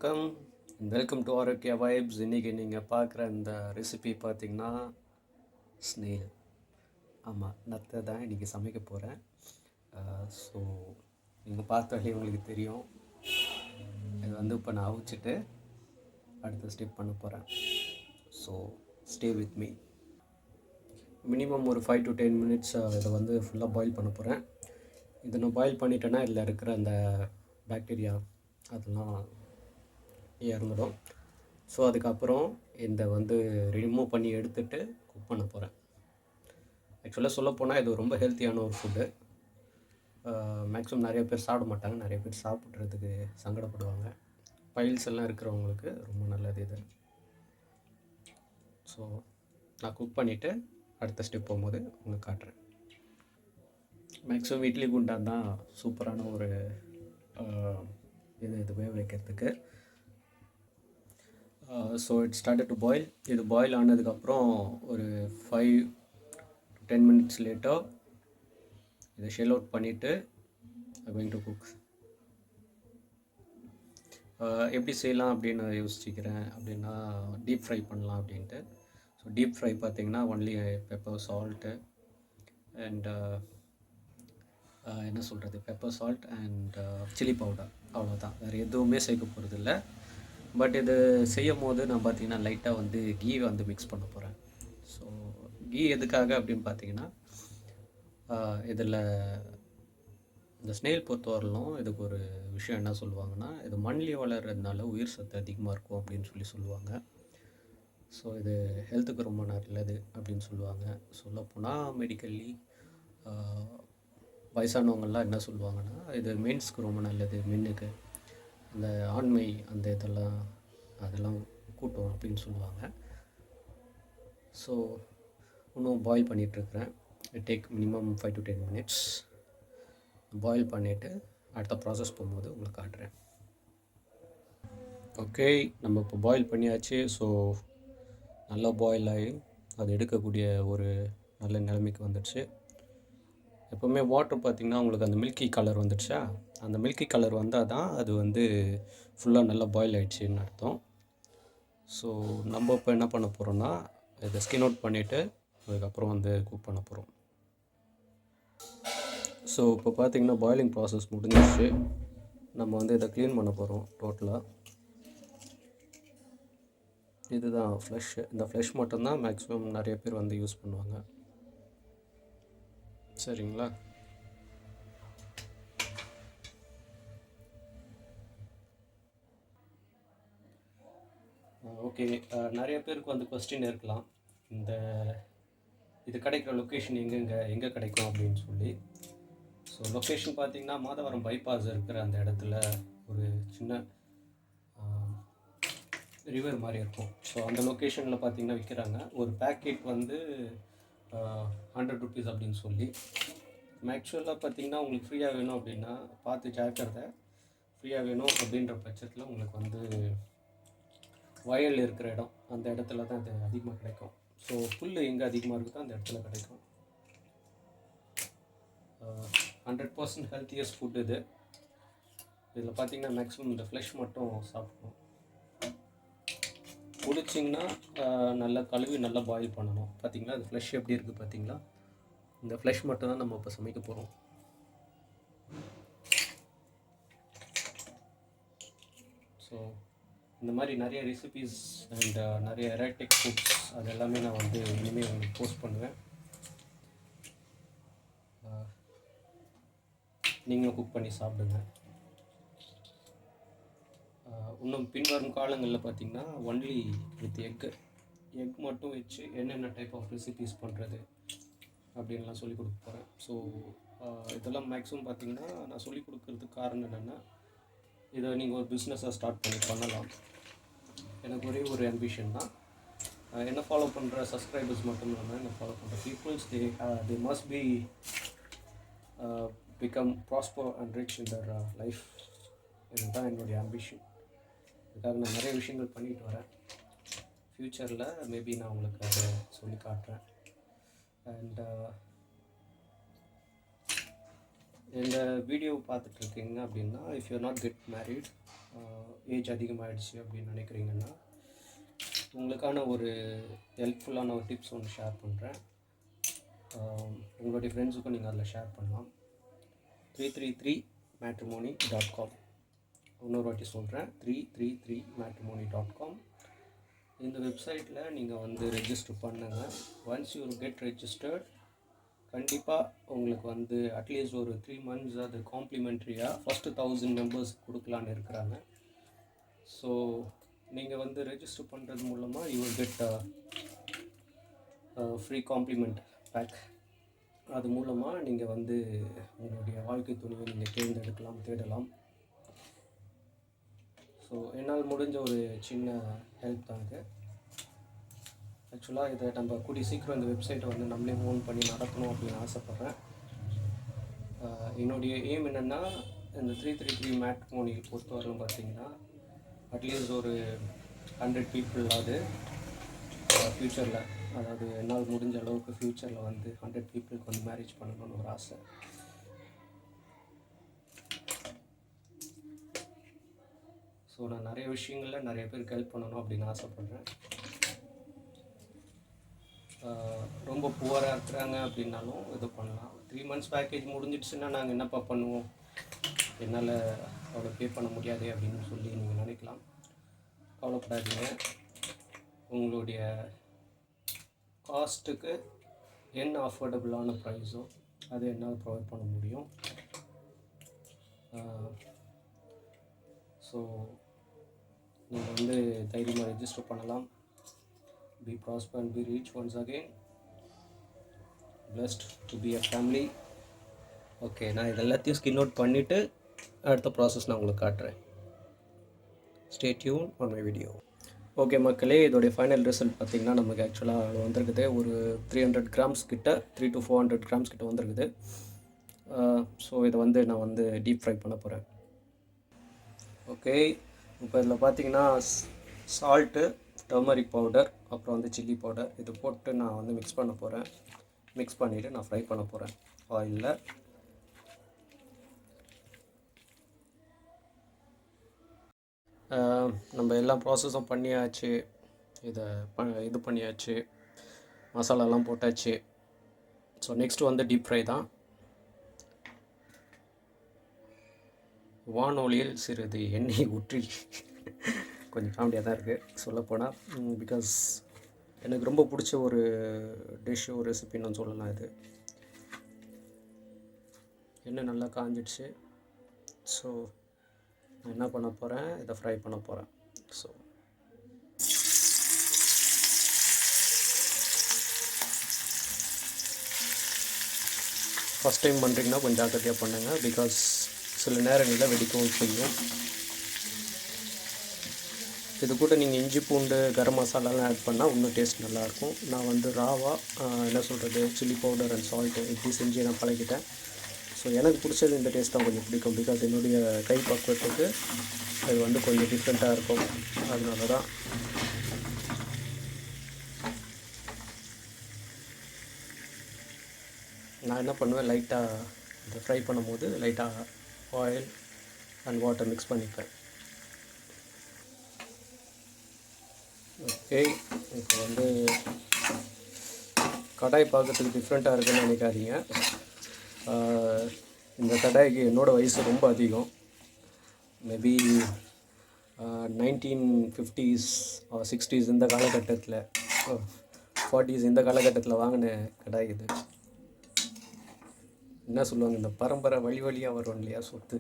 வணக்கம், welcome to Arokya vibes. இன்றைக்கி நீங்கள் பார்க்குற இந்த ரெசிபி பார்த்திங்கன்னா ஸ்னெயில். ஆமாம், நத்தை தான் இன்றைக்கி சமைக்க போகிறேன். ஸோ நீங்கள் பார்த்தாலே உங்களுக்கு தெரியும். இது வந்து இப்போ நான் அவிச்சிட்டு அடுத்த ஸ்டெப் பண்ண போகிறேன். So stay with me. Minimum ஒரு 5 to 10 மினிட்ஸ் இதை வந்து ஃபுல்லாக பாயில் பண்ண போகிறேன். இதை நான் பாயில் பண்ணிட்டேன்னா இதில் இருக்கிற அந்த பாக்டீரியா அதெல்லாம் இறந்துடும். ஸோ அதுக்கப்புறம் இந்த வந்து ரிமூவ் பண்ணி எடுத்துகிட்டு குக் பண்ண போகிறேன். ஆக்சுவலாக சொல்லப்போனால் இது ரொம்ப ஹெல்த்தியான ஒரு ஃபுட்டு. மேக்ஸிமம் நிறைய பேர் சாப்பிட மாட்டாங்க, நிறைய பேர் சாப்பிட்றதுக்கு சங்கடப்படுவாங்க. பைல்ஸ் எல்லாம் இருக்கிறவங்களுக்கு ரொம்ப நல்லது இது. ஸோ நான் குக் பண்ணிவிட்டு அடுத்த ஸ்டெப் போகும்போது உங்களுக்கு காட்டுறேன். மேக்ஸிமம் இட்லி குண்டான் தான் சூப்பரான ஒரு இது வேக வைக்கிறதுக்கு. So it started to boil. இது பாயில் ஆனதுக்கப்புறம் ஒரு 5 to 10 மினிட்ஸ் லேட்டர் இதை ஷெல் அவுட் பண்ணிவிட்டு கோயிங் டு குக். எப்படி செய்யலாம் அப்படின்னு யோசிச்சுக்கிறேன் அப்படின்னா, டீப் ஃப்ரை பண்ணலாம் அப்படின்ட்டு. ஸோ டீப் ஃப்ரை பார்த்திங்கன்னா ஒன்லி பெப்பர், சால்ட்டு அண்ட் என்ன சொல்கிறது, pepper, salt and chilli powder, அவ்வளோதான். வேறு எதுவுமே சேர்க்க போகிறதில்ல. பட் இது செய்யும் போது நான் பார்த்திங்கன்னா லைட்டாக வந்து கீ வந்து மிக்ஸ் பண்ண போகிறேன். ஸோ கீ எதுக்காக அப்படின்னு பார்த்தீங்கன்னா, இதில் இந்த ஸ்னெயில் பொறுத்தவரையிலும் இதுக்கு ஒரு விஷயம் என்ன சொல்லுவாங்கன்னா, இது மண்ணில் வளர்கிறதுனால உயிர் சத்து அதிகமாக இருக்கும் அப்படின்னு சொல்லுவாங்க. ஸோ இது ஹெல்த்துக்கு ரொம்ப நல்லது அப்படின்னு சொல்லுவாங்க. சொல்லப்போனால் மெடிக்கல்லி வயசானவங்கள்லாம் என்ன சொல்லுவாங்கன்னா, இது மென்ஸ்க்கு ரொம்ப நல்லது, மென்னுக்கு இந்த ஆண்மை அந்த அதெல்லாம் கூட்டும் அப்படின்னு சொல்லுவாங்க. ஸோ இன்னும் பாயில் பண்ணிகிட்ருக்கிறேன். Take minimum 5 to 10 minutes. Boil பண்ணிவிட்டு அடுத்த ப்ராசஸ் போகும்போது உங்களுக்கு காட்டுறேன். ஓகே, நம்ம இப்போ பாயில் பண்ணியாச்சு. ஸோ நல்லா பாயில் ஆகி அது எடுக்கக்கூடிய ஒரு நல்ல நிலைமைக்கு வந்துடுச்சு. எப்போவுமே வாட்டர் பார்த்திங்கன்னா உங்களுக்கு அந்த மில்கி கலர் வந்துடுச்சா, அந்த மில்கி கலர் வந்தால் தான் அது வந்து ஃபுல்லாக நல்லா பாயில் ஆகிடுச்சின்னு அர்த்தம். ஸோ நம்ம இப்போ என்ன பண்ண போகிறோன்னா, இதை ஸ்கின் அவுட் பண்ணிவிட்டு அதுக்கப்புறம் வந்து குக் பண்ண போகிறோம். ஸோ இப்போ பார்த்திங்கன்னா பாயிலிங் ப்ராசஸ் முடிஞ்சிடுச்சு. நம்ம வந்து இதை க்ளீன் பண்ண போகிறோம் டோட்டலாக. இதுதான் ஃப்ளஷ். இந்த ஃப்ளஷ் மட்டும்தான் மேக்ஸிமம் நிறைய பேர் வந்து யூஸ் பண்ணுவாங்க. சரிங்களா? ஓகே, நிறைய பேருக்கு வந்து கொஸ்டின் இருக்கலாம், இது கிடைக்கிற லொக்கேஷன் எங்கே கிடைக்கும் அப்படின்னு சொல்லி. ஸோ லொக்கேஷன் பார்த்திங்கன்னா மாதவரம் பைபாஸ் இருக்கிற அந்த இடத்துல ஒரு சின்ன ரிவர் மாதிரி இருக்கும். ஸோ அந்த லொக்கேஷனில் பார்த்திங்கன்னா விற்கிறாங்க. ஒரு பேக்கெட் வந்து 100 rupees அப்படின்னு சொல்லி. ஆக்சுவலாக பார்த்திங்கன்னா உங்களுக்கு ஃப்ரீயாக வேணும் அப்படின்னா பார்த்து ஜாக்கிரதை. ஃப்ரீயாக வேணும் அப்படின்ற பட்சத்தில் உங்களுக்கு வந்து வயல் இருக்கிற இடம், அந்த இடத்துல தான் இது அதிகமாக கிடைக்கும். ஸோ புல் எங்கே அதிகமாக இருக்குதோ அந்த இடத்துல கிடைக்கும். 100% ஹெல்த்தியஸ்ட் ஃபுட் இது. இதில் பார்த்திங்கன்னா மேக்ஸிமம் இந்த ஃப்ளஷ் மட்டும் சாப்பிடணும். குடிச்சிங்கன்னா நல்லா கழுவி நல்லா பாயில் பண்ணணும். பார்த்திங்களா அது ஃப்ளஷ் எப்படி இருக்குது பார்த்திங்களா? இந்த ஃப்ளஷ் மட்டும் தான் நம்ம இப்போ சமைக்க போகிறோம். ஸோ இந்த மாதிரி நிறைய ரெசிபீஸ் அண்ட் நிறைய எராட்டிக் ஃபுட்ஸ் அது எல்லாமே நான் வந்து இனிமேல் உங்களுக்கு போஸ்ட் பண்ணுவேன். நீங்களும் குக் பண்ணி சாப்பிடுங்க. இன்னும் பின்வரும் காலங்களில் பார்த்திங்கன்னா ஒன்லி வித் எக் மட்டும் வச்சு என்னென்ன டைப் ஆஃப் ரெசிபீஸ் பண்ணுறது அப்படின்லாம் சொல்லிக் கொடுக்க போகிறேன். ஸோ இதெல்லாம் மேக்ஸிமம் பார்த்திங்கன்னா நான் சொல்லிக் கொடுக்குறதுக்கு காரணம் என்னென்னா, இதை நீங்கள் ஒரு பிஸ்னஸாக ஸ்டார்ட் பண்ணலாம். எனக்கு ஒரே ஒரு ஆம்பிஷன் தான், என்ன ஃபாலோ பண்ணுற சப்ஸ்கிரைபர்ஸ் மட்டும் இல்லாமல் என்ன ஃபாலோ பண்ணுற peoples they must be become prosper and rich in their life. இதுதான் என்னுடைய ஆம்பிஷன். இதுக்காக நான் நிறைய விஷயங்கள் பண்ணிட்டு வரேன். ஃப்யூச்சரில் மேபி நான் உங்களுக்கு அதை சொல்லி காட்டுறேன். அண்ட் இந்த வீடியோ பார்த்துட்ருக்கீங்க அப்படின்னா, if you not get married age அதிகமாகிடுச்சு அப்படின்னு நினைக்கிறீங்கன்னா உங்களுக்கான ஒரு ஹெல்ப்ஃபுல்லான ஒரு டிப்ஸ் ஒன்று ஷேர் பண்ணுறேன். உங்களுடைய ஃப்ரெண்ட்ஸுக்கும் நீங்கள் அதில் ஷேர் பண்ணலாம். 333matrimony.com. இன்னொரு வாட்டி சொல்கிறேன், 333matrimony.com. இந்த வெப்சைட்டில் நீங்கள் வந்து ரெஜிஸ்டர் பண்ணுங்கள். ஒன்ஸ் யூ கெட் ரெஜிஸ்டர்ட், கண்டிப்பாக உங்களுக்கு வந்து அட்லீஸ்ட் ஒரு 3 months அது காம்ப்ளிமெண்ட்ரியாக ஃபஸ்ட்டு 1000 மெம்பர்ஸ் கொடுக்கலான்னு இருக்கிறாங்க. ஸோ நீங்கள் வந்து ரெஜிஸ்டர் பண்ணுறது மூலமாக you will get free compliment pack. அது மூலமாக நீங்கள் வந்து உங்களுடைய வாழ்க்கை துணையை நீங்கள் தேடலாம். ஸோ என்னால் முடிஞ்ச ஒரு சின்ன ஹெல்ப் தான் இது. ஆக்சுவலாக இதை நம்ம கூடிய சீக்கிரம் இந்த வெப்சைட்டை வந்து நம்மளே ஓன் பண்ணி நடத்தணும் அப்படின்னு ஆசைப்பட்றேன். என்னுடைய எய்ம் என்னென்னா, இந்த 333 மேட்ரிமோனி பொறுத்தவரையிலும் பார்த்திங்கன்னா அட்லீஸ்ட் ஒரு 100 பீப்புளாவது ஃப்யூச்சரில், அதாவது என்னால் முடிஞ்ச அளவுக்கு ஃப்யூச்சரில் வந்து 100 பீப்புளுக்கு வந்து மேரேஜ் பண்ணணும்னு ஒரு ஆசை. ஸோ நான் நிறைய விஷயங்களில் நிறைய பேருக்கு ஹெல்ப் பண்ணணும் அப்படின்னு ஆசைப்பட்றேன். ரொம்ப புவராக இருக்கிறாங்க அப்படின்னாலும் இது பண்ணலாம். 3 months பேக்கேஜ் முடிஞ்சிடுச்சுன்னா நாங்கள் என்னப்பா பண்ணுவோம், என்னால் அவ்வளோ பே பண்ண முடியாது அப்படின்னு சொல்லி நீங்கள் நினைக்கலாம். கவலைப்படாதீங்க. உங்களுடைய காஸ்ட்டுக்கு என்ன அஃபோர்டபுளான ப்ரைஸோ அது என்னால் ப்ரொவைட் பண்ண முடியும். ஸோ நீங்கள் வந்து தைரியமாக ரெஜிஸ்டர் பண்ணலாம். Be prosper and be rich once again. Blessed to be a family. Okay, நான் இது எல்லாத்தையும் ஸ்கின் அவுட் பண்ணிவிட்டு அடுத்த ப்ராசஸ் நான் உங்களுக்கு காட்டுறேன். Stay tune on my video. Okay மக்களே, இதோடைய ஃபைனல் ரிசல்ட் பார்த்திங்கன்னா நமக்கு ஆக்சுவலாக வந்திருக்குது. ஒரு 300 grams கிட்ட, 300 to 400 grams கிட்ட வந்திருக்குது. ஸோ இதை வந்து நான் வந்து டீப் ஃப்ரை பண்ண போகிறேன். ஓகே, இப்போ இதில் பார்த்திங்கன்னா சால்ட்டு, டர்மரிக் பவுடர், அப்புறம் வந்து சில்லி பவுடர் இது போட்டு நான் வந்து மிக்ஸ் பண்ண போகிறேன். மிக்ஸ் பண்ணிவிட்டு நான் ஃப்ரை பண்ண போகிறேன் ஆயிலில். நம்ம எல்லா ப்ராசஸும் பண்ணியாச்சு. இது பண்ணியாச்சு, மசாலாலாம் போட்டாச்சு. ஸோ நெக்ஸ்ட்டு வந்து டீப் ஃப்ரை தான். வானொலியில் சிறிது எண்ணெய் ஊற்றி கொஞ்சம் காமெடியாக தான் இருக்குது சொல்லப்போனால். பிகாஸ் எனக்கு ரொம்ப பிடிச்ச ஒரு டிஷ், ஒரு ரெசிபின்னு சொல்லலாம். இது எண்ணெய் நல்லா காஞ்சிடுச்சு. ஸோ நான் என்ன பண்ண போகிறேன், இதை ஃப்ரை பண்ண போகிறேன். ஸோ ஃபஸ்ட் டைம் பண்ணுறீங்கன்னா கொஞ்சம் ஜாக்கிரதையாக பண்ணுங்கள். பிகாஸ் சில நேரங்களில் வெடிக்கவும் செய்யும். இது கூட நீங்கள் இஞ்சி பூண்டு கரம் மசாலாலாம் ஆட் பண்ணால் இன்னும் டேஸ்ட் நல்லாயிருக்கும். நான் வந்து ராவாக என்ன சொல்கிறது, சில்லி பவுடர் அண்ட் சால்ட்டு இப்படி செஞ்சு நான் பழகிட்டேன். ஸோ எனக்கு பிடிச்சது இந்த டேஸ்ட் தான் கொஞ்சம் பிடிக்கும். பிகாஸ் என்னுடைய கை பக்குவத்துக்கு அது வந்து கொஞ்சம் டிஃப்ரெண்ட்டாக இருக்கும். அதனால தான் நான் என்ன பண்ணுவேன், லைட்டாக இந்த ஃப்ரை பண்ணும்போது லைட்டாக ஆயில் அண்ட் வாட்டர் மிக்ஸ் பண்ணிப்பேன். ஓகே, இப்போ வந்து கடாய் பார்க்கறதுக்கு டிஃப்ரெண்ட்டாக இருக்குதுன்னு நினைக்காதீங்க. இந்த கடாய்க்கு என்னோடய வயசு ரொம்ப அதிகம். மேபி 1950s or 60s இந்த காலகட்டத்தில், 40s இந்த காலகட்டத்தில் வாங்கின கடாய் இது. என்ன சொல்லுவாங்க, இந்த பரம்பரை வழியாக வரும் இல்லையா சொத்து,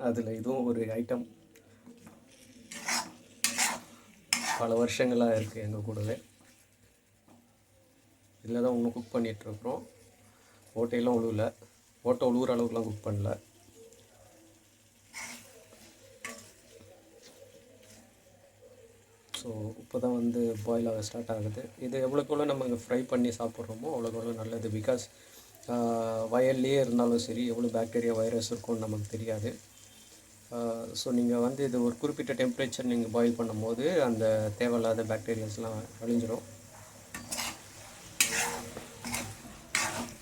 அதில் இதுவும் ஒரு ஐட்டம். பல வருஷங்களாக இருக்குது எங்கள் கூடவே. இதில் தான் இன்னும் குக் பண்ணிகிட்ருக்குறோம். ஓட்டையெல்லாம் உழுவல, ஓட்டை உழுவுற அளவுக்குலாம் குக் பண்ணல. ஸோ இப்போ தான் வந்து பாயில் ஆக ஸ்டார்ட் ஆகுது. இது எவ்வளோக்கு எவ்வளோ நம்ம இங்கே ஃப்ரை பண்ணி சாப்பிட்றோமோ அவ்வளோக்கு எவ்வளோ நல்லது. பிகாஸ் வயல்லையே இருந்தாலும் சரி எவ்வளோ பாக்டீரியா வைரஸ் இருக்கும்னு நமக்கு தெரியாது. ஸோ நீங்கள் வந்து இது ஒரு குறிப்பிட்ட டெம்பரேச்சர் நீங்கள் பாயில் பண்ணும்போது அந்த தேவையில்லாத பாக்டீரியாஸ்லாம் அழிஞ்சிடும்.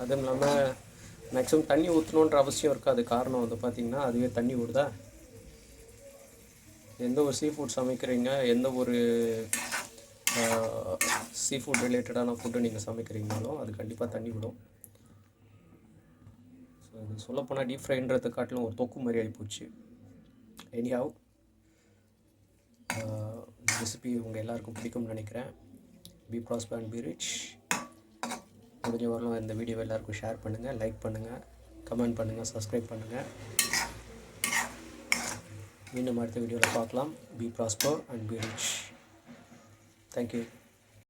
அதுவும் இல்லாமல் மேக்ஸிமம் தண்ணி ஊற்றணுன்ற அவசியம் இருக்காது. காரணம் வந்து பார்த்திங்கன்னா அதுவே தண்ணி விடுதா. எந்த ஒரு சீ ஃபுட் சமைக்கிறீங்க, எந்த ஒரு சீ ஃபுட் ரிலேட்டடான ஃபுட்டு நீங்கள் சமைக்கிறீங்கனாலும் அது கண்டிப்பாக தண்ணி விடும். ஸோ இது சொல்லப்போனால் டீப் ஃப்ரைன்றதை காட்டிலும் ஒரு தொக்கு மாதிரி ஆகிப்போச்சு. எனிஹவ், ரெசிபி உங்கள் எல்லாருக்கும் பிடிக்கும்னு நினைக்கிறேன். Be prosper and be rich. முடிஞ்ச வரலாம் இந்த வீடியோவை எல்லாருக்கும் ஷேர் பண்ணுங்கள், லைக் பண்ணுங்கள், கமெண்ட் பண்ணுங்கள், சப்ஸ்கிரைப் பண்ணுங்கள். மீண்டும் அடுத்த வீடியோவில் பார்க்கலாம். Be prosper and be rich. Thank you.